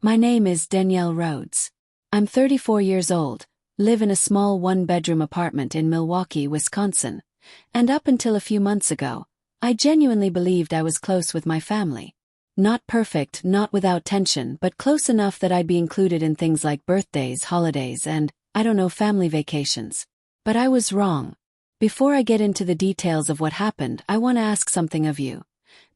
My name is Danielle Rhodes. I'm 34 years old, live in a small one-bedroom apartment in Milwaukee, Wisconsin, and up until a few months ago, I genuinely believed I was close with my family. Not perfect, not without tension, but close enough that I'd be included in things like birthdays, holidays, and, family vacations. But I was wrong. Before I get into the details of what happened, I want to ask something of you.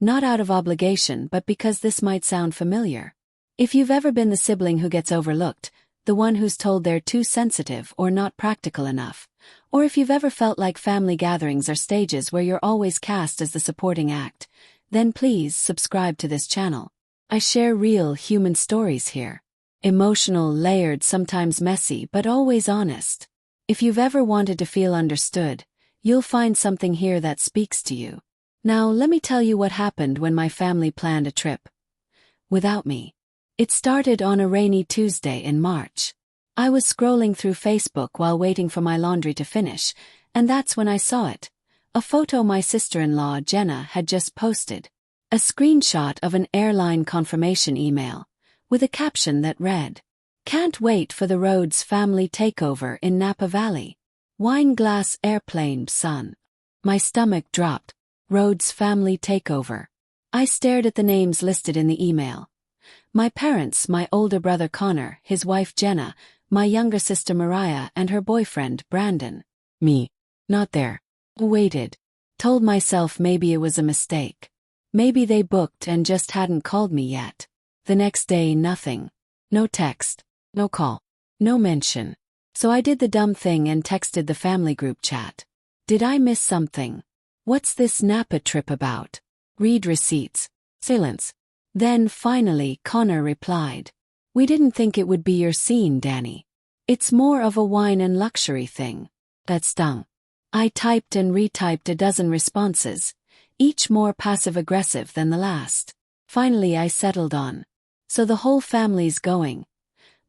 Not out of obligation, but because this might sound familiar. If you've ever been the sibling who gets overlooked, the one who's told they're too sensitive or not practical enough, or if you've ever felt like family gatherings are stages where you're always cast as the supporting act, then please subscribe to this channel. I share real human stories here. Emotional, layered, sometimes messy, but always honest. If you've ever wanted to feel understood, you'll find something here that speaks to you. Now let me tell you what happened when my family planned a trip without me. It started on a rainy Tuesday in March. I was scrolling through Facebook while waiting for my laundry to finish, and that's when I saw it. A photo my sister-in-law Jenna had just posted. A screenshot of an airline confirmation email, with a caption that read, "Can't wait for the Rhodes family takeover in Napa Valley. Wine glass airplane, son." My stomach dropped. Rhodes family takeover. I stared at the names listed in the email. My parents, my older brother Connor, his wife Jenna, my younger sister Mariah, and her boyfriend Brandon. Me. Not there. Waited. Told myself maybe it was a mistake. Maybe they booked and just hadn't called me yet. The next day, nothing. No text. No call. No mention. So I did the dumb thing and texted the family group chat. Did I miss something? What's this Napa trip about? Read receipts. Silence. Then, finally, Connor replied. "We didn't think it would be your scene, Danny. It's more of a wine and luxury thing." That stung. I typed and retyped a dozen responses, each more passive-aggressive than the last. Finally I settled on. "So the whole family's going.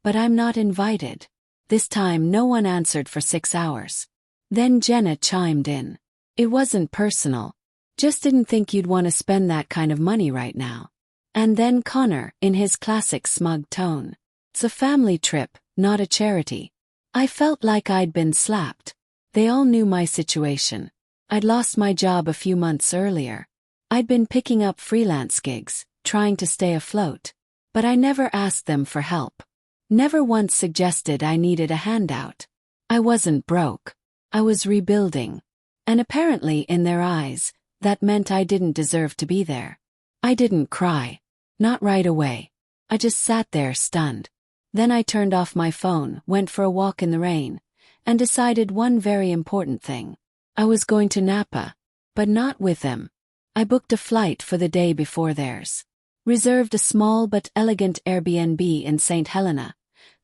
But I'm not invited." This time no one answered for 6 hours. Then Jenna chimed in. "It wasn't personal. Just didn't think you'd want to spend that kind of money right now." And then Connor, in his classic smug tone. "It's a family trip, not a charity." I felt like I'd been slapped. They all knew my situation. I'd lost my job a few months earlier. I'd been picking up freelance gigs, trying to stay afloat. But I never asked them for help. Never once suggested I needed a handout. I wasn't broke. I was rebuilding. And apparently, in their eyes, that meant I didn't deserve to be there. I didn't cry. Not right away. I just sat there stunned. Then I turned off my phone, went for a walk in the rain, and decided one very important thing. I was going to Napa, but not with them. I booked a flight for the day before theirs. Reserved a small but elegant Airbnb in St. Helena,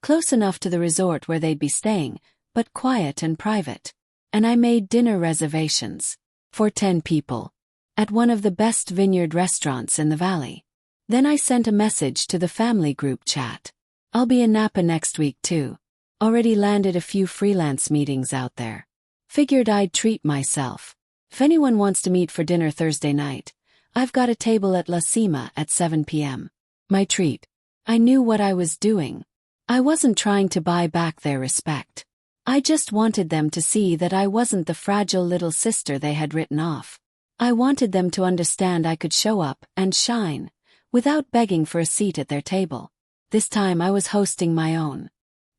close enough to the resort where they'd be staying, but quiet and private. And I made dinner reservations. For 10 people. At one of the best vineyard restaurants in the valley. Then I sent a message to the family group chat. "I'll be in Napa next week too. Already landed a few freelance meetings out there. Figured I'd treat myself. If anyone wants to meet for dinner Thursday night, I've got a table at La Cima at 7 p.m. My treat. I knew what I was doing. I wasn't trying to buy back their respect. I just wanted them to see that I wasn't the fragile little sister they had written off. I wanted them to understand I could show up and shine, without begging for a seat at their table. This time I was hosting my own.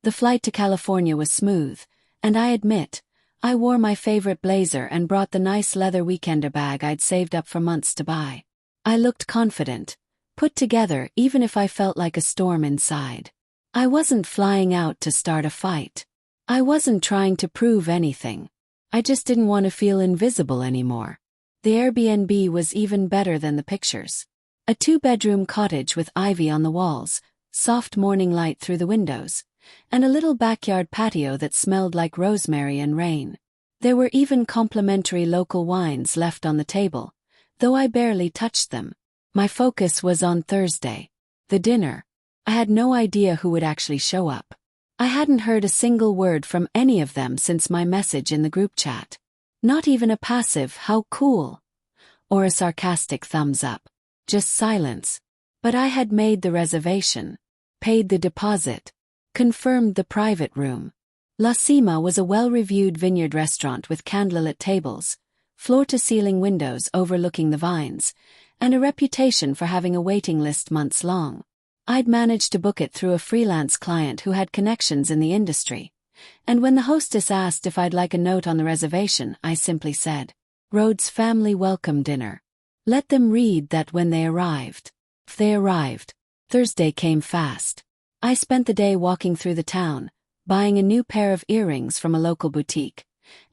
The flight to California was smooth, and I admit, I wore my favorite blazer and brought the nice leather weekender bag I'd saved up for months to buy. I looked confident, put together even if I felt like a storm inside. I wasn't flying out to start a fight. I wasn't trying to prove anything. I just didn't want to feel invisible anymore. The Airbnb was even better than the pictures. A 2-bedroom cottage with ivy on the walls, soft morning light through the windows, and a little backyard patio that smelled like rosemary and rain. There were even complimentary local wines left on the table, though I barely touched them. My focus was on Thursday. The dinner. I had no idea who would actually show up. I hadn't heard a single word from any of them since my message in the group chat. Not even a passive "how cool" or a sarcastic thumbs up. Just silence. But I had made the reservation. paid the deposit, confirmed the private room. La Cima was a well-reviewed vineyard restaurant with candlelit tables, floor-to-ceiling windows overlooking the vines, and a reputation for having a waiting list months long. I'd managed to book it through a freelance client who had connections in the industry, and when the hostess asked if I'd like a note on the reservation, I simply said, "Rhodes Family Welcome Dinner." Let them read that when they arrived. They arrived. Thursday came fast. I spent the day walking through the town, buying a new pair of earrings from a local boutique,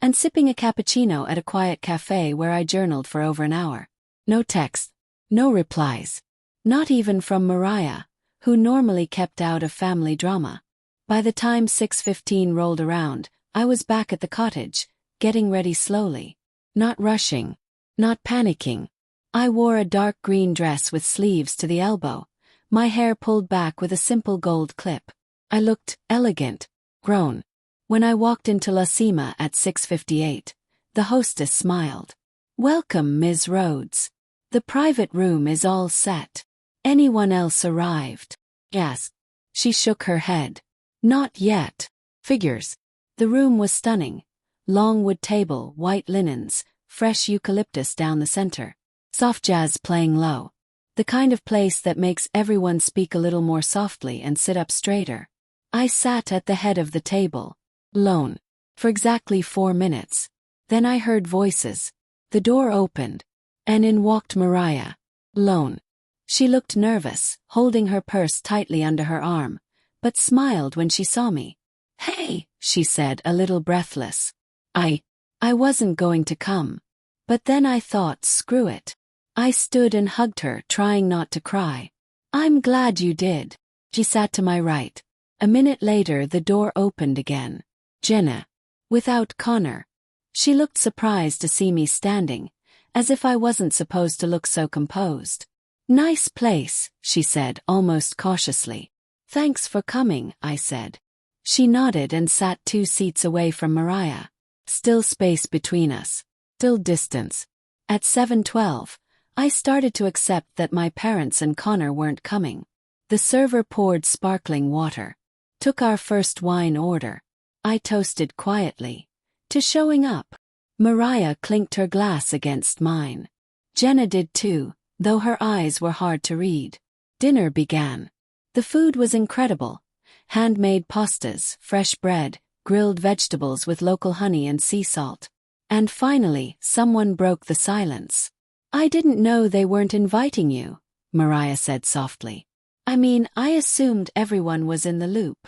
and sipping a cappuccino at a quiet cafe where I journaled for over an hour. No text, no replies. Not even from Mariah, who normally kept out of family drama. By the time 6:15 rolled around, I was back at the cottage, getting ready slowly. Not rushing. Not panicking. I wore a dark green dress with sleeves to the elbow, my hair pulled back with a simple gold clip. I looked elegant, grown. When I walked into La Cima at 6:58, the hostess smiled. "Welcome, Ms. Rhodes. The private room is all set. Anyone else arrived?" "Yes." She shook her head. "Not yet." Figures. The room was stunning. Long wood table, white linens, fresh eucalyptus down the center. Soft jazz playing low. The kind of place that makes everyone speak a little more softly and sit up straighter. I sat at the head of the table, alone, for exactly 4 minutes. Then I heard voices. The door opened, and in walked Mariah, alone. She looked nervous, holding her purse tightly under her arm, but smiled when she saw me. "Hey," she said, a little breathless. I wasn't going to come. But then I thought, screw it. I stood and hugged her, trying not to cry. "I'm glad you did." She sat to my right. A minute later the door opened again. Jenna. Without Connor. She looked surprised to see me standing, as if I wasn't supposed to look so composed. "Nice place," she said, almost cautiously. "Thanks for coming," I said. She nodded and sat 2 seats away from Mariah. Still space between us. Still distance. At 7:12, I started to accept that my parents and Connor weren't coming. The server poured sparkling water. Took our first wine order. I toasted quietly. To showing up. Mariah clinked her glass against mine. Jenna did too, though her eyes were hard to read. Dinner began. The food was incredible. Handmade pastas, fresh bread, grilled vegetables with local honey and sea salt. And finally, someone broke the silence. "I didn't know they weren't inviting you," Mariah said softly. "I mean, I assumed everyone was in the loop."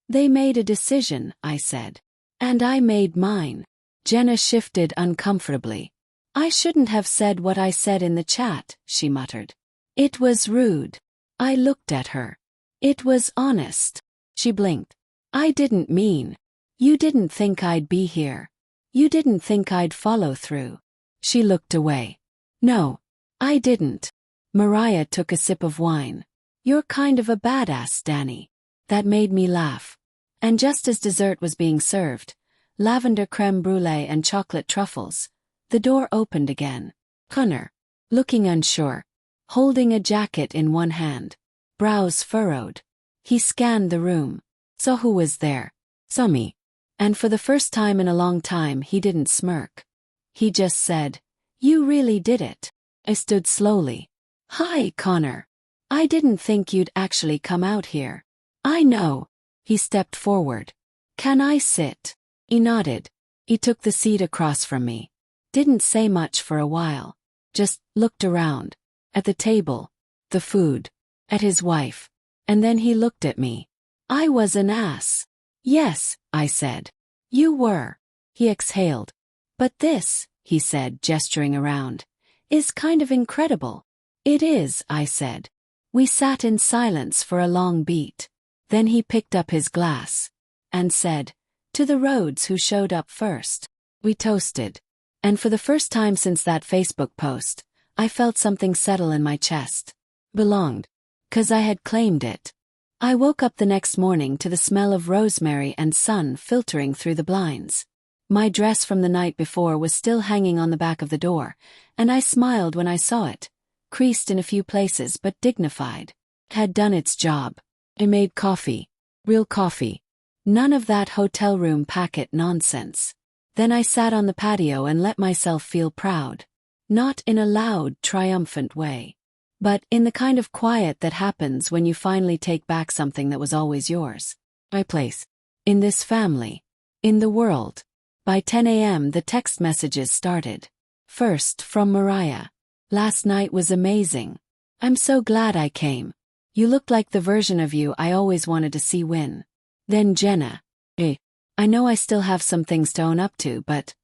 "They made a decision," I said. "And I made mine." Jenna shifted uncomfortably. "I shouldn't have said what I said in the chat," she muttered. "It was rude." I looked at her. "It was honest." She blinked. "I didn't mean. You didn't think I'd be here. You didn't think I'd follow through." She looked away. "No, I didn't." Mariah took a sip of wine. "You're kind of a badass, Danny." That made me laugh. And just as dessert was being served, lavender creme brulee and chocolate truffles, the door opened again. Connor, looking unsure, holding a jacket in one hand, brows furrowed. He scanned the room. Saw who was there. Saw me. And for the first time in a long time he didn't smirk. He just said, "You really did it." I stood slowly. "Hi, Connor. I didn't think you'd actually come out here." "I know." He stepped forward. "Can I sit?" He nodded. He took the seat across from me. Didn't say much for a while. Just looked around. At the table. The food. At his wife. And then he looked at me. I was an ass. "Yes," I said. "You were." He exhaled. "But this," he said, gesturing around, "is kind of incredible." "It is," I said. We sat in silence for a long beat. Then he picked up his glass. And said, "To the Rhodes who showed up first." We toasted. And for the first time since that Facebook post, I felt something settle in my chest. Belonged. 'Cause I had claimed it. I woke up the next morning to the smell of rosemary and sun filtering through the blinds. My dress from the night before was still hanging on the back of the door, and I smiled when I saw it, creased in a few places but dignified. Had done its job. I made coffee. Real coffee. None of that hotel room packet nonsense. Then I sat on the patio and let myself feel proud. Not in a loud, triumphant way, but in the kind of quiet that happens when you finally take back something that was always yours. My place. In this family. In the world. By 10 a.m. the text messages started. First, from Mariah. Last night was amazing. I'm so glad I came. You looked like the version of you I always wanted to see win. Then Jenna. I know I still have some things to own up to, but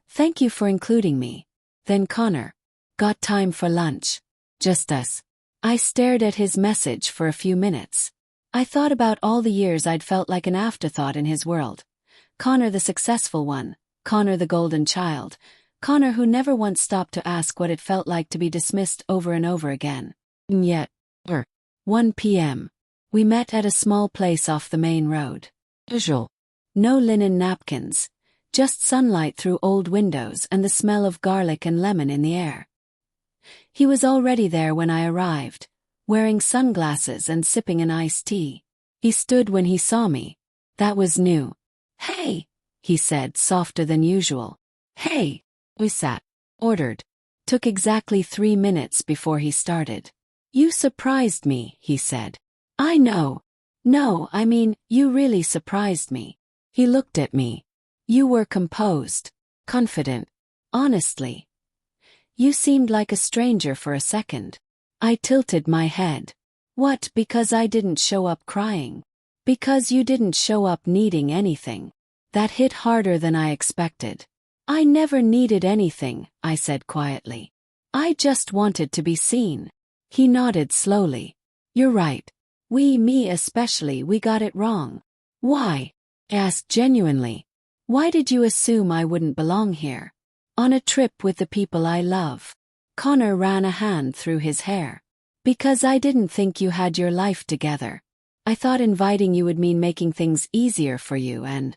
thank you for including me. Then Connor. Got time for lunch. Just us. I stared at his message for a few minutes. I thought about all the years I'd felt like an afterthought in his world. Connor the successful one. Connor the golden child. Connor who never once stopped to ask what it felt like to be dismissed over and over again. And yet, 1 p.m. We met at a small place off the main road. Usual. No linen napkins. Just sunlight through old windows and the smell of garlic and lemon in the air. He was already there when I arrived, wearing sunglasses and sipping an iced tea. He stood when he saw me. That was new. Hey, he said, softer than usual. Hey. We sat. Ordered. Took exactly 3 minutes before he started. You surprised me, he said. I know. No, I mean, you really surprised me. He looked at me. You were composed. Confident. Honestly. You seemed like a stranger for a second. I tilted my head. What, because I didn't show up crying? Because you didn't show up needing anything. That hit harder than I expected. I never needed anything, I said quietly. I just wanted to be seen. He nodded slowly. You're right. Me especially, we got it wrong. Why? I asked genuinely. Why did you assume I wouldn't belong here? On a trip with the people I love. Connor ran a hand through his hair. Because I didn't think you had your life together. I thought inviting you would mean making things easier for you and...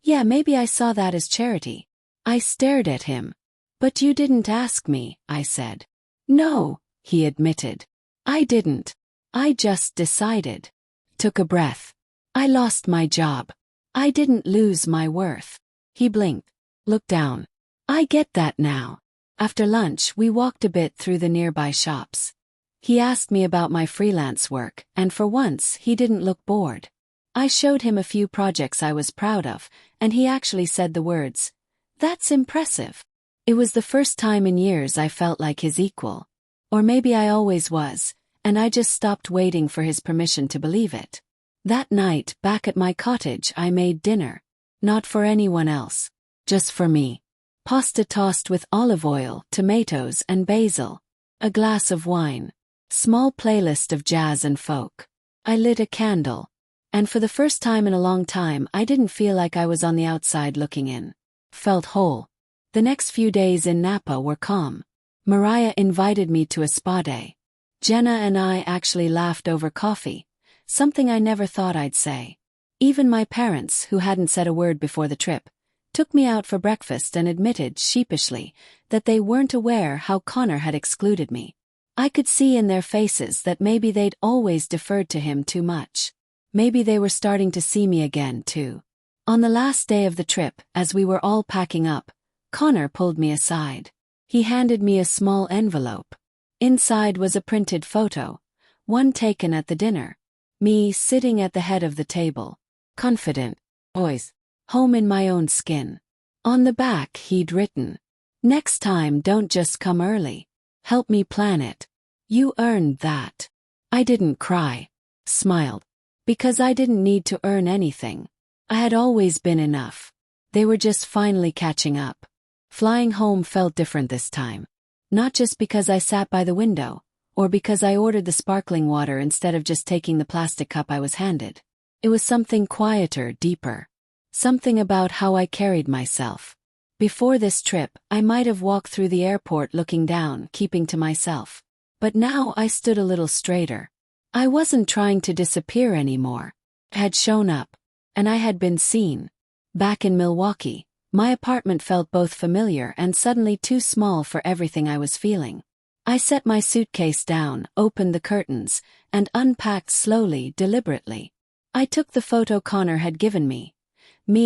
Yeah, maybe I saw that as charity. I stared at him. But you didn't ask me, I said. No, he admitted. I didn't. I just decided. Took a breath. I lost my job. I didn't lose my worth. He blinked. Looked down. I get that now. After lunch, we walked a bit through the nearby shops. He asked me about my freelance work, and for once, he didn't look bored. I showed him a few projects I was proud of, and he actually said the words, "That's impressive." It was the first time in years I felt like his equal. Or maybe I always was, and I just stopped waiting for his permission to believe it. That night, back at my cottage, I made dinner. Not for anyone else. Just for me. Pasta tossed with olive oil, tomatoes, and basil. A glass of wine. Small playlist of jazz and folk. I lit a candle. And for the first time in a long time, I didn't feel like I was on the outside looking in. Felt whole. The next few days in Napa were calm. Mariah invited me to a spa day. Jenna and I actually laughed over coffee, something I never thought I'd say. Even my parents, who hadn't said a word before the trip, took me out for breakfast and admitted sheepishly that they weren't aware how Connor had excluded me. I could see in their faces that maybe they'd always deferred to him too much. Maybe they were starting to see me again, too. On the last day of the trip, as we were all packing up, Connor pulled me aside. He handed me a small envelope. Inside was a printed photo, one taken at the dinner. Me sitting at the head of the table. Confident. Boys. Home in my own skin. On the back he'd written, "Next time don't just come early. Help me plan it. You earned that." I didn't cry. Smiled. Because I didn't need to earn anything. I had always been enough. They were just finally catching up. Flying home felt different this time. Not just because I sat by the window, or because I ordered the sparkling water instead of just taking the plastic cup I was handed. It was something quieter, deeper. Something about how I carried myself. Before this trip, I might have walked through the airport looking down, keeping to myself. But now I stood a little straighter. I wasn't trying to disappear anymore. I had shown up. And I had been seen. Back in Milwaukee, my apartment felt both familiar and suddenly too small for everything I was feeling. I set my suitcase down, opened the curtains, and unpacked slowly, deliberately. I took the photo Connor had given me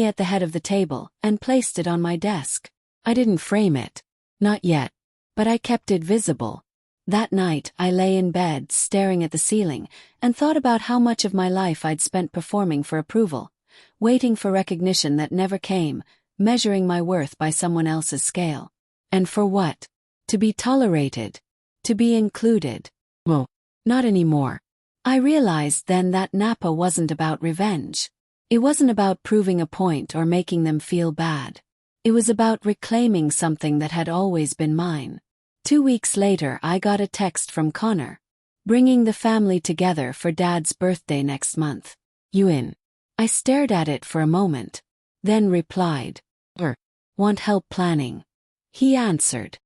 at the head of the table, and placed it on my desk. I didn't frame it. Not yet. But I kept it visible. That night, I lay in bed, staring at the ceiling, and thought about how much of my life I'd spent performing for approval, waiting for recognition that never came, measuring my worth by someone else's scale. And for what? To be tolerated. To be included. Well, not anymore. I realized then that Napa wasn't about revenge. It wasn't about proving a point or making them feel bad. It was about reclaiming something that had always been mine. 2 weeks later, I got a text from Connor, bringing the family together for Dad's birthday next month. You in? I stared at it for a moment, then replied, Want help planning? He answered,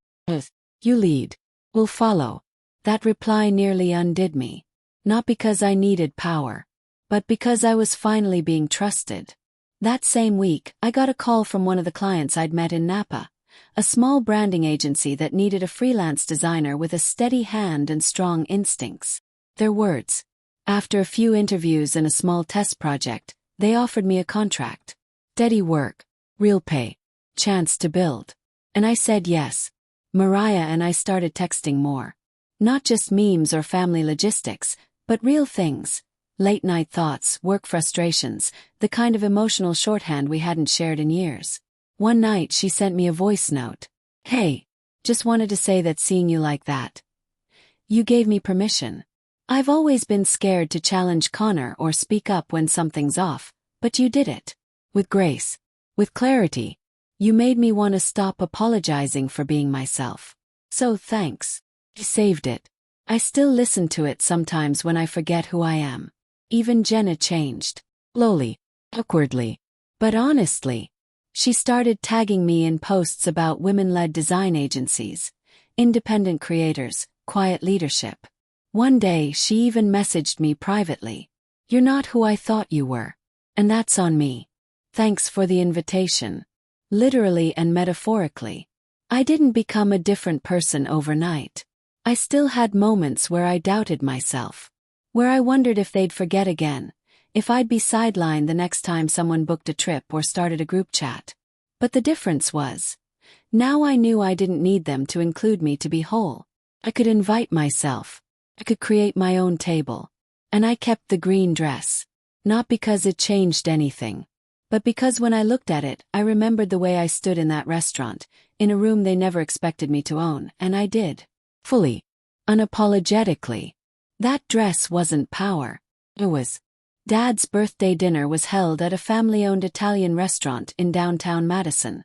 You lead. We'll follow. That reply nearly undid me. Not because I needed power, but because I was finally being trusted. That same week, I got a call from one of the clients I'd met in Napa, a small branding agency that needed a freelance designer with a steady hand and strong instincts. Their words. After a few interviews and a small test project, they offered me a contract. Steady work, real pay, chance to build. And I said yes. Mariah and I started texting more. Not just memes or family logistics, but real things. Late-night thoughts, work frustrations, the kind of emotional shorthand we hadn't shared in years. One night she sent me a voice note. Hey, just wanted to say that seeing you like that. You gave me permission. I've always been scared to challenge Connor or speak up when something's off, but you did it. With grace. With clarity. You made me want to stop apologizing for being myself. So thanks. You saved it. I still listen to it sometimes when I forget who I am. Even Jenna changed. Slowly. Awkwardly. But honestly. She started tagging me in posts about women-led design agencies, independent creators, quiet leadership. One day she even messaged me privately. You're not who I thought you were. And that's on me. Thanks for the invitation. Literally and metaphorically. I didn't become a different person overnight. I still had moments where I doubted myself. Where I wondered if they'd forget again, if I'd be sidelined the next time someone booked a trip or started a group chat. But the difference was, now I knew I didn't need them to include me to be whole. I could invite myself. I could create my own table. And I kept the green dress. Not because it changed anything, but because when I looked at it, I remembered the way I stood in that restaurant, in a room they never expected me to own, and I did. Fully. Unapologetically. That dress wasn't power. It was. Dad's birthday dinner was held at a family-owned Italian restaurant in downtown Madison.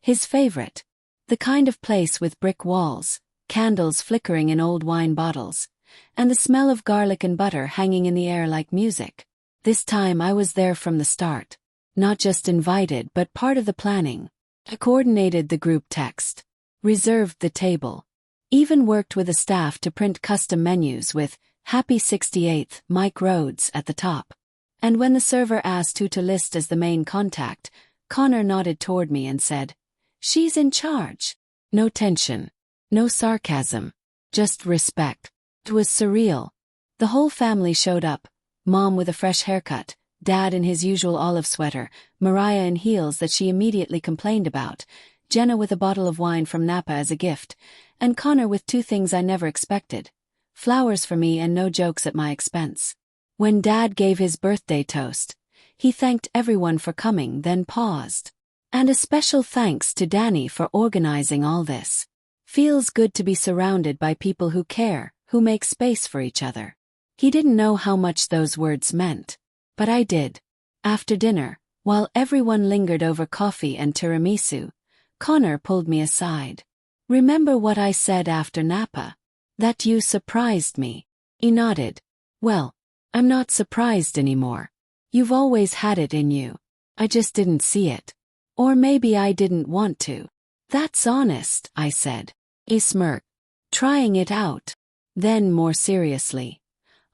His favorite. The kind of place with brick walls, candles flickering in old wine bottles, and the smell of garlic and butter hanging in the air like music. This time I was there from the start. Not just invited but part of the planning. I coordinated the group text. Reserved the table. Even worked with a staff to print custom menus with Happy 68th, Mike Rhodes at the top. And when the server asked who to list as the main contact, Connor nodded toward me and said, She's in charge. No tension. No sarcasm. Just respect. It was surreal. The whole family showed up. Mom with a fresh haircut, Dad in his usual olive sweater, Mariah in heels that she immediately complained about, Jenna with a bottle of wine from Napa as a gift, and Connor with 2 things I never expected. Flowers for me and no jokes at my expense. When Dad gave his birthday toast, he thanked everyone for coming, then paused. And a special thanks to Danny for organizing all this. Feels good to be surrounded by people who care, who make space for each other. He didn't know how much those words meant. But I did. After dinner, while everyone lingered over coffee and tiramisu, Connor pulled me aside. Remember what I said after Napa? That you surprised me. He nodded. Well, I'm not surprised anymore. You've always had it in you. I just didn't see it. Or maybe I didn't want to. That's honest, I said. He smirked. Trying it out. Then more seriously.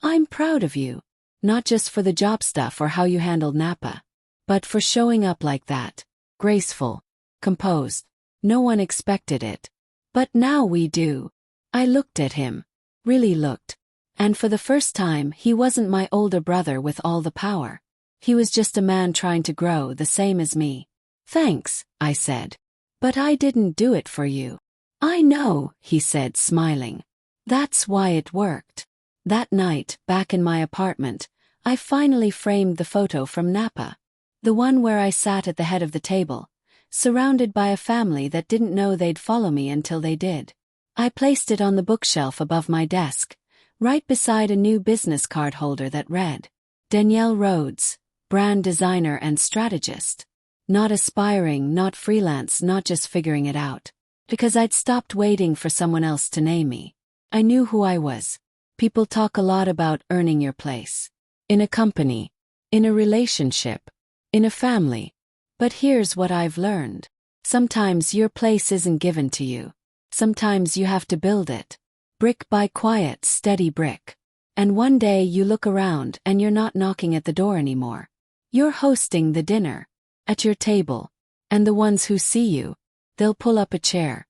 I'm proud of you. Not just for the job stuff or how you handled Napa. But for showing up like that. Graceful. Composed. No one expected it. But now we do. I looked at him. Really looked. And for the first time, he wasn't my older brother with all the power. He was just a man trying to grow the same as me. Thanks, I said. But I didn't do it for you. I know, he said, smiling. That's why it worked. That night, back in my apartment, I finally framed the photo from Napa. The one where I sat at the head of the table, surrounded by a family that didn't know they'd follow me until they did. I placed it on the bookshelf above my desk, right beside a new business card holder that read, Danielle Rhodes, brand designer and strategist. Not aspiring, not freelance, not just figuring it out. Because I'd stopped waiting for someone else to name me. I knew who I was. People talk a lot about earning your place. In a company, in a relationship, in a family. But here's what I've learned. Sometimes your place isn't given to you. Sometimes you have to build it. Brick by quiet, steady brick. And one day you look around and you're not knocking at the door anymore. You're hosting the dinner. At your table. And the ones who see you, they'll pull up a chair.